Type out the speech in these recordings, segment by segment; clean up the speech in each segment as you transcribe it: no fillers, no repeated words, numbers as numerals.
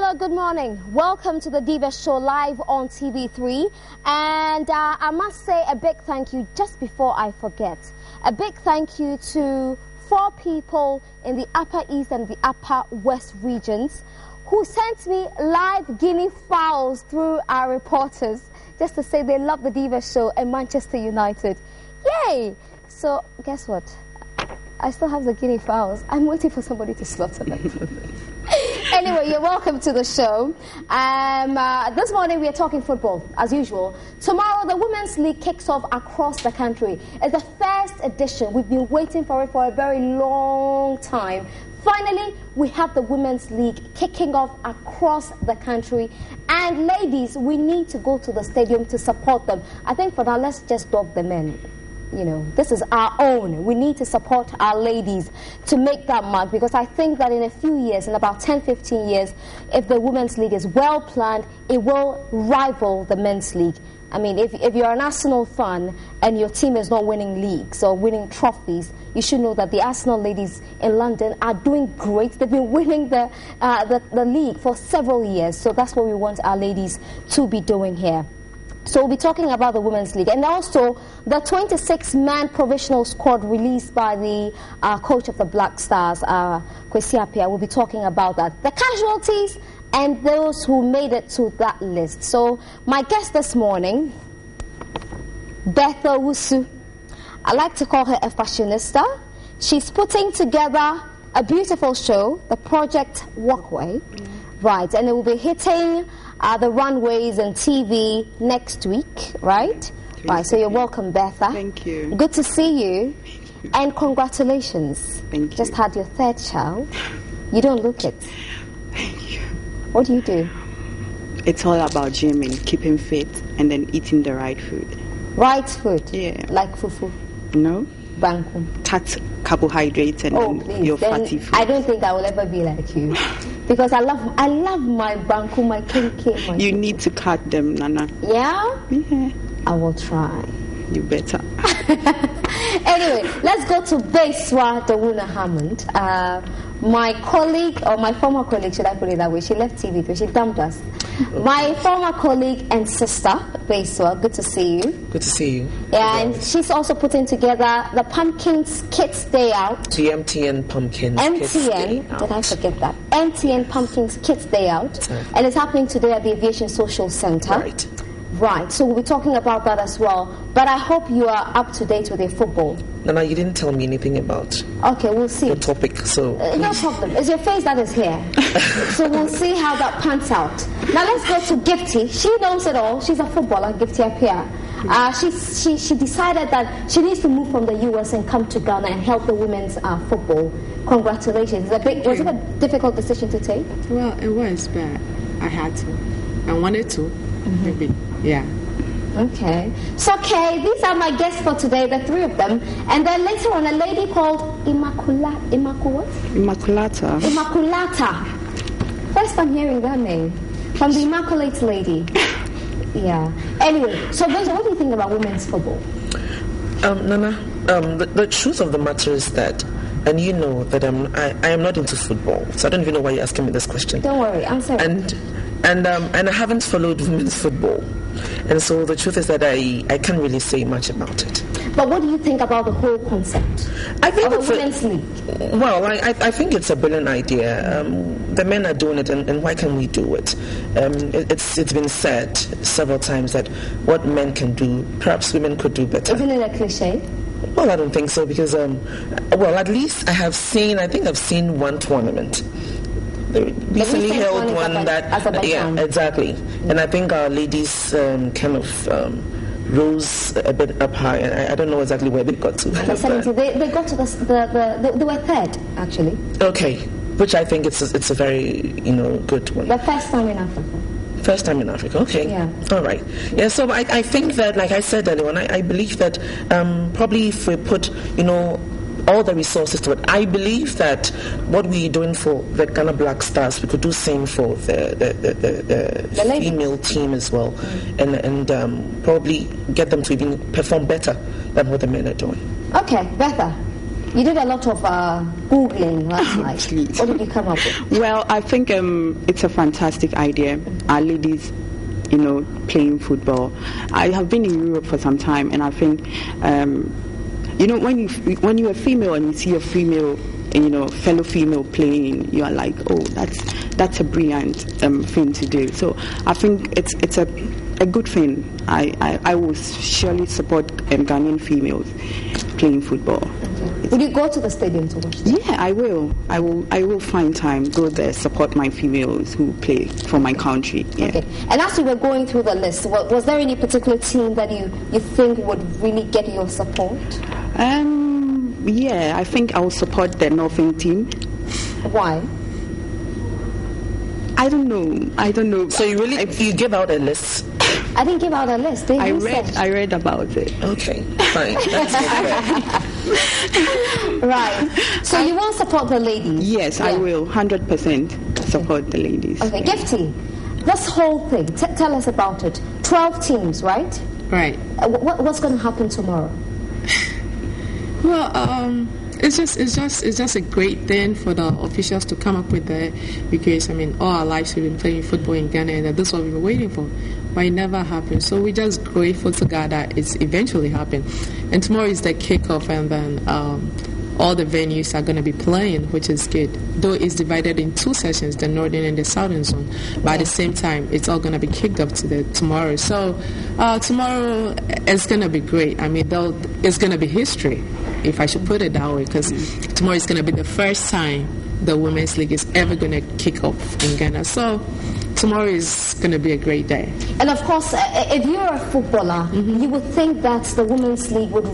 Hello, good morning. Welcome to the Diva Show live on TV3. And I must say a big thank you just before I forget. A big thank you to 4 people in the Upper East and the Upper West regions who sent me live guinea fowls through our reporters just to say they love the Diva Show and Manchester United. Yay! So guess what? I still have the guinea fowls. I'm waiting for somebody to slaughter them. Anyway, you're welcome to the show. This morning we are talking football, as usual. Tomorrow the Women's League kicks off across the country. It's the first edition. We've been waiting for it for a very long time. Finally, we have the Women's League kicking off across the country. And ladies, we need to go to the stadium to support them. I think for now, let's just dog the men. You know, this is our own. We need to support our ladies to make that mark, because I think that in a few years, in about 10-15 years, if the Women's League is well planned, it will rival the Men's League. I mean, if you're an Arsenal fan and your team is not winning leagues or winning trophies, you should know that the Arsenal ladies in London are doing great. They've been winning the league for several years. So that's what we want our ladies to be doing here. So we'll be talking about the Women's League and also the 26-man provisional squad released by the coach of the Black Stars, Kwesi Appiah. We'll be talking about that. The casualties and those who made it to that list. So my guest this morning, Bertha Wusu. I like to call her a fashionista. She's putting together a beautiful show, the Project Walkway. Right, and it will be hitting the runways and TV next week, right? Right, so you're welcome, Bertha. Thank you. Good to see you. And congratulations. Thank you. Just had your 3rd child. You don't look it. Thank you. What do you do? It's all about gymming, keeping fit, and then eating the right food. Right food? Yeah. Like fufu? No. Banku? Cut carbohydrates and then your fatty food. I don't think I will ever be like you. Because I love my banku, my kenke. You need to cut them, Nana. Yeah? Yeah. I will try. You better. Anyway, let's go to Beswa Dawuna Hammond. My colleague, or my former colleague, should I put it that way? She left TV3, she dumped us. Okay. My former colleague and sister, Beswa, good to see you. Good to see you. And she's also putting together the Pumpkins Kids Day Out. The MTN Pumpkins Kids Day Out. Did I forget that? MTN Pumpkins Kids Day Out. Sorry. And it's happening today at the Aviation Social Center. Right. Right, so we'll be talking about that as well. But I hope you are up to date with your football. No, you didn't tell me anything about Okay, we'll see. the topic, so... no problem. It's your face that is here. So we'll see how that pans out. Now let's go to Gifty. She knows it all. She's a footballer, Gifty Appiah. She decided that she needs to move from the US and come to Ghana and help the women's football. Congratulations. Was it a difficult decision to take? Well, it was, but I had to. I wanted to. Maybe. Yeah. Okay. So, okay, these are my guests for today, the 3 of them. And then later on, a lady called Immaculata. First time hearing that name. From the Immaculate Lady. Yeah. Anyway, so what do you think about women's football? Nana, the truth of the matter is that, and you know that I am not into football, so I don't even know why you're asking me this question. Don't worry, I'm sorry. And I haven't followed women's football, and so the truth is that I can't really say much about it. But what do you think about the whole concept of a women's league? Well, I think it's a brilliant idea. The men are doing it, and why can't we do it? It's been said several times that what men can do, perhaps women could do better. Isn't it a cliche? Well, I don't think so, because at least I think I've seen one tournament. They recently held one that, yeah, exactly. And I think our ladies kind of rose a bit up high, and I don't know exactly where they got to. They got to they were 3rd, actually. Okay, which I think it's a very good one. The first time in Africa. First time in Africa, okay. Yeah. All right. Yeah, so I think that, like I said earlier on, I believe that probably if we put, all the resources to it, I believe that what we're doing for the Ghana Black Stars, we could do same for the female team as well, and probably get them to even perform better than what the men are doing. Okay, Bertha. You did a lot of Googling last night. Please. What did you come up with? Well, I think it's a fantastic idea. Our ladies, playing football. I have been in Europe for some time, and I think, when you're a female and you see a female, fellow female playing, you are like, oh, that's a brilliant thing to do. So I think it's a good thing. I will surely support Ghanaian females playing football. Okay. Will you go to the stadium to watch them? Yeah, I will. I will find time, go there, support my females who play for my country. Yeah. Okay. And as you were going through the list, was there any particular team that you think would really get your support? Yeah, I think I will support the Northern team. Why? I don't know. So you give out a list? I didn't give out a list. I read about it. Okay, fine. That's good. Right. So you will support the ladies? Yes, yeah. I will 100% support the ladies. Okay, Gifty, this whole thing, tell us about it. 12 teams, right? Right. What's going to happen tomorrow? Well, it's just a great thing for the officials to come up with that, because all our lives we've been playing football in Ghana, and this is what we were waiting for, but it never happened. So we're just grateful to God that it's eventually happened. And tomorrow is the kickoff, and then all the venues are going to be playing, which is good. Though it's divided in two sessions, the northern and the southern zone, but at the same time, it's all going to be kicked off to tomorrow. So tomorrow is going to be great. It's going to be history, if I should put it that way, because tomorrow is going to be the first time the Women's League is ever going to kick off in Ghana. So tomorrow is going to be a great day. And of course, if you're a footballer, you would think that the Women's League would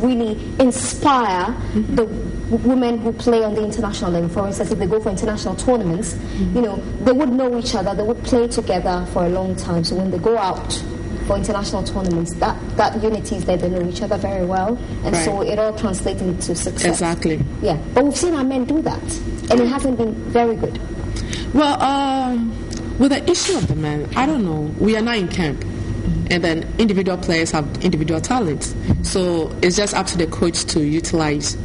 really inspire the women who play on the international level. For instance, if they go for international tournaments, they would know each other, they would play together for a long time. So when they go out for international tournaments, that unity is there, they know each other very well, and so it all translates into success. Exactly. Yeah, but we've seen our men do that, and it hasn't been very good. Well, with the issue of the men, I don't know. We are not in camp, and then individual players have individual talents, so it's just up to the coach to utilize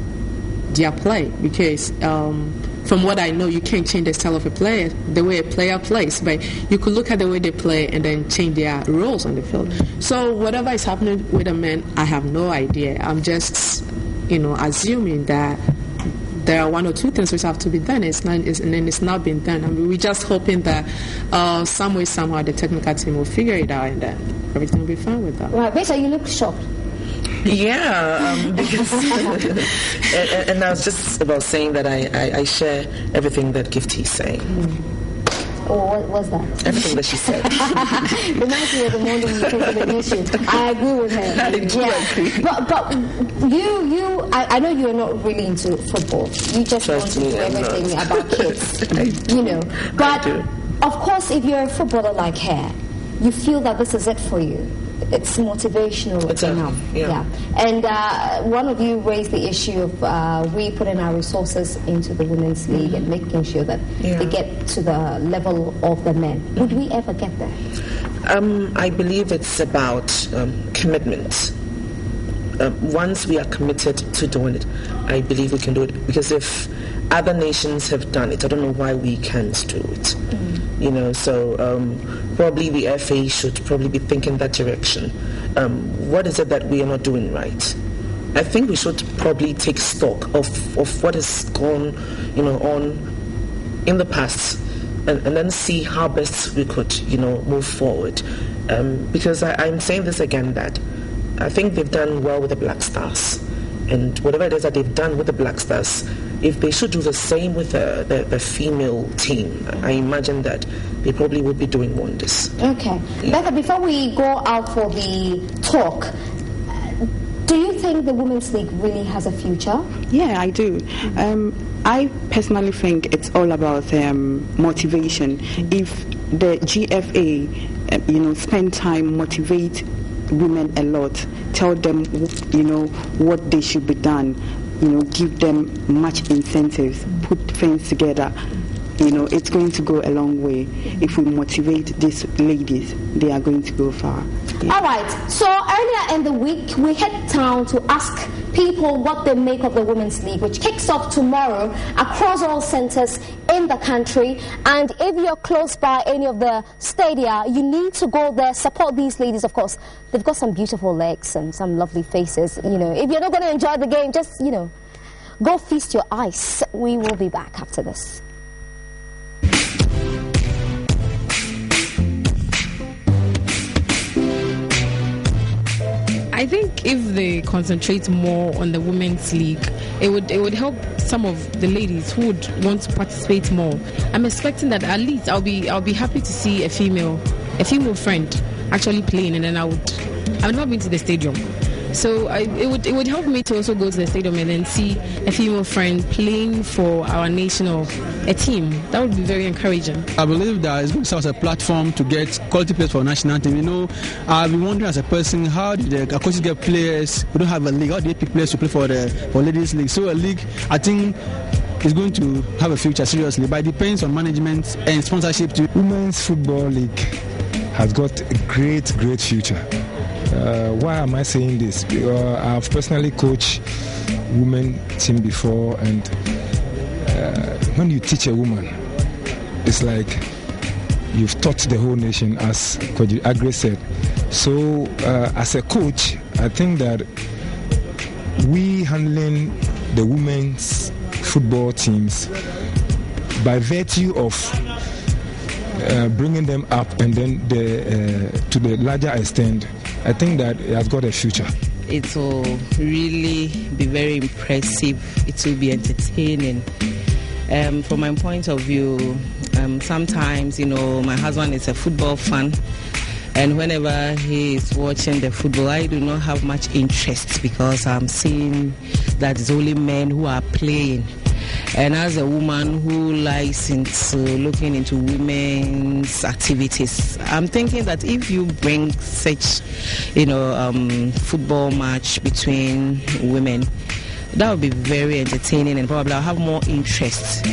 their play, because from what I know, you can't change the style of a player, the way a player plays, but you could look at the way they play and then change their roles on the field. So whatever is happening with the men, I have no idea. I'm just, assuming that there are one or two things which have to be done, and it's not been done. We're just hoping that some way, somehow, the technical team will figure it out, and then everything will be fine with that. Right, Rachel, you look shocked. Yeah, because and I was just about saying that I share everything that Gifty is saying. Oh, what was that? Everything that she said. Reminds me of the morning you came to the issue. I agree with her. I do agree. But you, I know you're not really into football. You just want to do everything about kids. But of course, if you're a footballer like her, you feel that this is it for you. It's motivational enough. Yeah. And one of you raised the issue of we putting our resources into the Women's League and making sure that they get to the level of the men. Would we ever get there? I believe it's about commitment. Once we are committed to doing it, I believe we can do it. Because if other nations have done it, I don't know why we can't do it. So probably the FA should probably be thinking that direction. What is it that we are not doing right? I think we should probably take stock of what has gone, on in the past, and then see how best we could, move forward. Because I'm saying this again, that I think they've done well with the Black Stars. And whatever it is that they've done with the Black Stars, if they should do the same with the female team, I imagine that they probably would be doing wonders. Okay. Becca, before we go out for the talk, do you think the Women's League really has a future? Yeah, I do. I personally think it's all about motivation. If the GFA, spend time, motivate women a lot, tell them, what they should be done, give them much incentives, put things together, it's going to go a long way. If we motivate these ladies, they are going to go far. Yeah. All right. So earlier in the week, we head down to ask people what they make of the Women's League, which kicks off tomorrow across all centres in the country. And if you're close by any of the stadia, you need to go there, support these ladies. Of course, they've got some beautiful legs and some lovely faces. If you're not going to enjoy the game, just, go feast your eyes. We will be back after this. I think if they concentrate more on the Women's League, it would help some of the ladies who would want to participate more. I'm expecting that at least I'll be happy to see a female friend actually playing, and then I've not been to the stadium. So it would help me to also go to the stadium and then see a female friend playing for our national a team. That would be very encouraging. I believe that it's going to serve as a platform to get quality players for our national team. I've been wondering as a person, how did the coaches get players? We don't have a league. How do they pick players to play for ladies' league? So a league, I think, is going to have a future, seriously, but it depends on management and sponsorship too. Women's Football League has got a great future. Why am I saying this? I've personally coached women team before, and when you teach a woman, it's like you've taught the whole nation, as Coach Agre said. So as a coach, I think that we handling the women's football teams by virtue of bringing them up and then to the larger extent, I think that it has got a future. It will really be very impressive. It will be entertaining. From my point of view, sometimes, my husband is a football fan, and whenever he is watching the football, I do not have much interest because I'm seeing that it's only men who are playing. And as a woman who likes into looking into women's activities, I'm thinking that if you bring such, football match between women, that would be very entertaining, and probably I'll have more interest.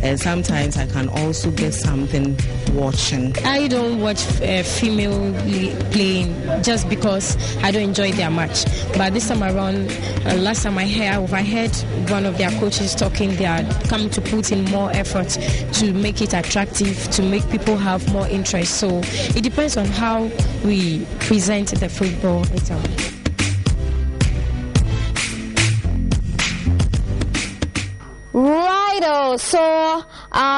And sometimes I can also get something watching. I don't watch female playing just because I don't enjoy their match. But this time around, last time I heard one of their coaches talking, they are coming to put in more effort to make it attractive, to make people have more interest. So it depends on how we present the football itself. Righto, so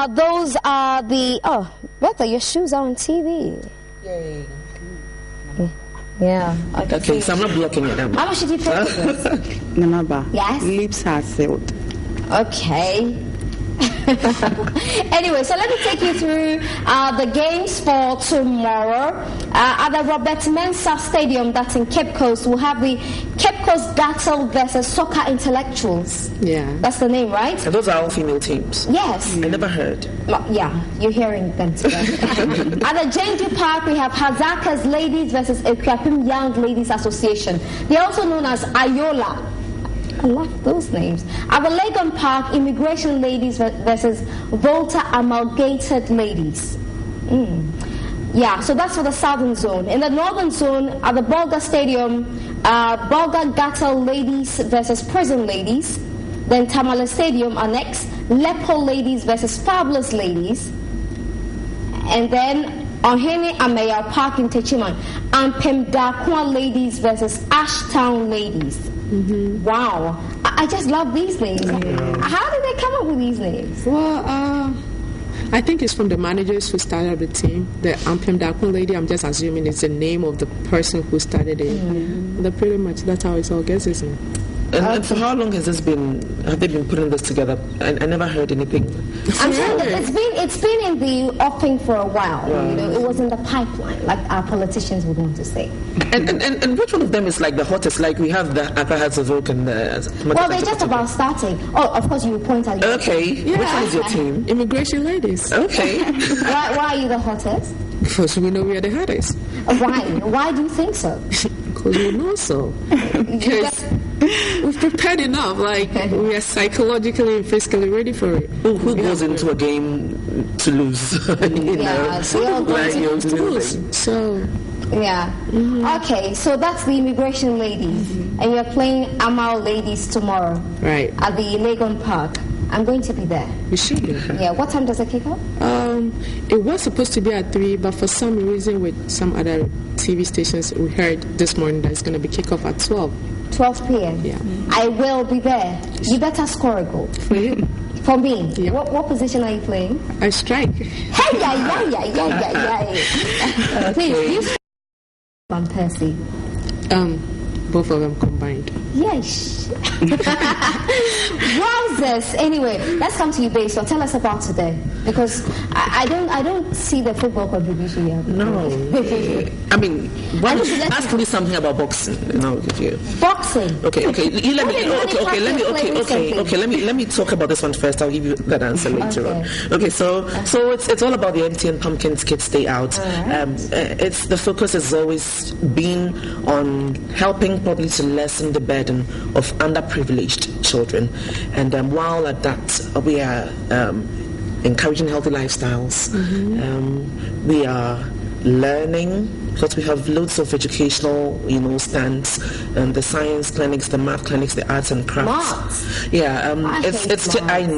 those are the... Oh, Bertha, your shoes are on TV. Yay. Yeah. Okay, so I'm not blocking it. How much did you pay for this? Namaba. Yes? Lips are sealed. Okay. Anyway, so let me take you through the games for tomorrow. At the Robert Mensah Stadium, that's in Cape Coast, we'll have the Cape Coast Gattel versus Soccer Intellectuals. Yeah. That's the name, right? And those are all female teams. Yes. I never heard. Yeah, you're hearing them today. At the Jenju Park, we have Hazakas Ladies versus Equiapim Young Ladies Association. They're also known as Ayola. I love those names. At the Legon Park, Immigration Ladies versus Volta Amalgamated Ladies. Yeah, so that's for the southern zone. In the northern zone, at the Bolga Stadium, Bolga Gattel Ladies versus Prison Ladies. Then Tamale Stadium are next, Lepo Ladies versus Fabulous Ladies. And then Ohene Ameya Park in Techiman, Ampem Dakwa Ladies versus Ashtown Ladies. Mm-hmm. Wow, I just love these names. Yeah. How did they come up with these names? Well, I think it's from the managers who started the team. The Ampem Dakwa lady, I'm just assuming it's the name of the person who started it. Mm-hmm. Pretty much that's how it all gets, isn't it? And for how long has this been? Have they been putting this together? I never heard anything. I'm saying that it's been in the offing for a while. Wow. It was in the pipeline, like our politicians would want to say. And which one of them is like the hottest? Like we have the Accra Hearts of Oak and the... Well, they're just about starting. Oh, of course, you point out. Okay. Yeah. Which one is your team? Immigration Ladies. Okay. Why are you the hottest? Because we know we are the hottest. Why? Why do you think so? Because we know so. Because we've prepared enough. Like, we are psychologically and physically ready for it. Who goes into a game to lose? To lose. So... Yeah. Okay, so that's the immigration ladies, and you're playing Amal ladies tomorrow. Right. At the Legon Park. I'm going to be there. You should be. Yeah. What time does it kick off? It was supposed to be at 3, but for some reason with some other TV stations, we heard this morning that it's going to be kick off at 12. 12 p.m. Yeah. I will be there. You better score a goal. For you. For me? Yeah. What position are you playing? I strike. Hey, yeah. Please, you Van Persie. Both of them combined. Yes. Wowzers. Anyway, let's come to you, Babe. So tell us about today, because I don't see the football contribution yet. No. I mean, ask me something about boxing, and I'll give you. Boxing. Okay. Let me talk about this one first. I'll give you that answer later on. Okay. So it's all about the MTN Pumpkins Kids Day Out. It's the focus has always been on helping probably to lessen the burden of underprivileged children, and while at that we are encouraging healthy lifestyles. We are learning, because we have loads of educational stands, the science clinics, the math clinics, the arts and crafts. Maths? Yeah, I know.